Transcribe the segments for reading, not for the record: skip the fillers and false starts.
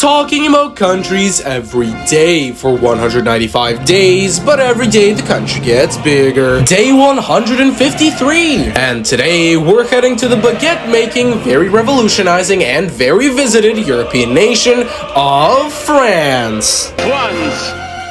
Talking about countries every day for 195 days, but every day the country gets bigger. Day 153. And today we're heading to the baguette-making, very revolutionizing, and very visited European nation of France.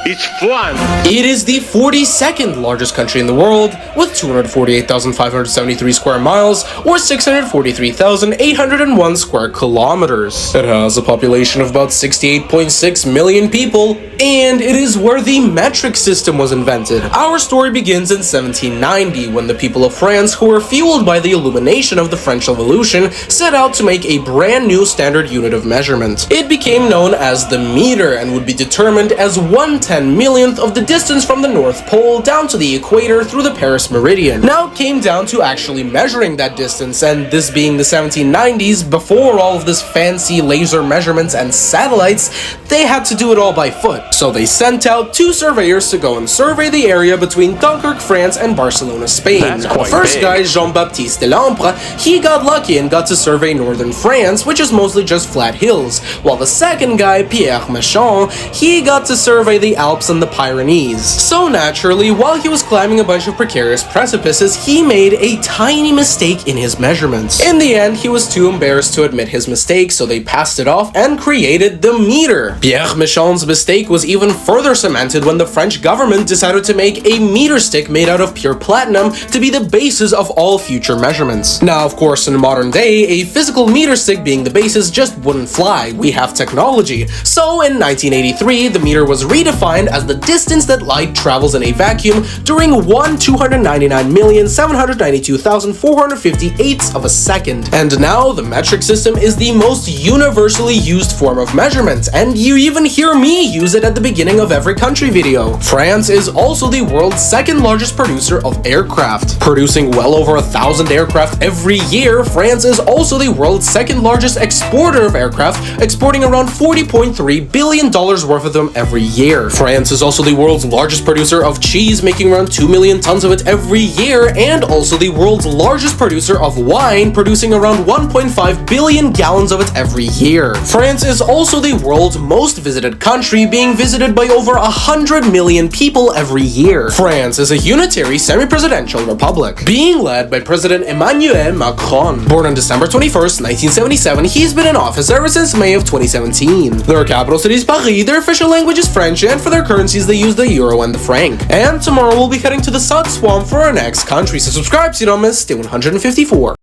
It's fun! It is the 42nd largest country in the world, with 248,573 square miles, or 643,801 square kilometers. It has a population of about 68.6 million people, and it is where the metric system was invented. Our story begins in 1790, when the people of France, who were fueled by the illumination of the French Revolution, set out to make a brand new standard unit of measurement. It became known as the meter, and would be determined as 1/10,000,000th of the distance from the North Pole down to the equator through the Paris Meridian. Now it came down to actually measuring that distance, and this being the 1790s, before all of this fancy laser measurements and satellites, they had to do it all by foot. So they sent out 2 surveyors to go and survey the area between Dunkirk, France and Barcelona, Spain. That's Now, quite the first big. guy, Jean-Baptiste Delambre, he got lucky and got to survey northern France, which is mostly just flat hills, while the second guy, Pierre Méchain, he got to survey the Alps and the Pyrenees. So naturally, while he was climbing a bunch of precarious precipices, he made a tiny mistake in his measurements. In the end, he was too embarrassed to admit his mistake, so they passed it off and created the meter. Pierre Méchain's mistake was even further cemented when the French government decided to make a meter stick made out of pure platinum to be the basis of all future measurements. Now, of course, in modern day, a physical meter stick being the basis just wouldn't fly. We have technology. So in 1983, the meter was redefined as the distance that light travels in a vacuum during 1/299,792,458 of a second. And now the metric system is the most universally used form of measurement, and you even hear me use it at the beginning of every country video. France is also the world's second largest producer of aircraft. Producing well over 1,000 aircraft every year, France is also the world's second largest exporter of aircraft, exporting around $40.3 billion worth of them every year. France is also the world's largest producer of cheese, making around 2 million tons of it every year, and also the world's largest producer of wine, producing around 1.5 billion gallons of it every year. France is also the world's most visited country, being visited by over 100 million people every year. France is a unitary semi-presidential republic, being led by President Emmanuel Macron. Born on December 21st, 1977, he's been in office ever since May of 2017. Their capital city is Paris, their official language is French, and for their currencies they use the euro and the franc. And tomorrow we'll be heading to the Sud Swamp for our next country, so subscribe so you don't miss day 154.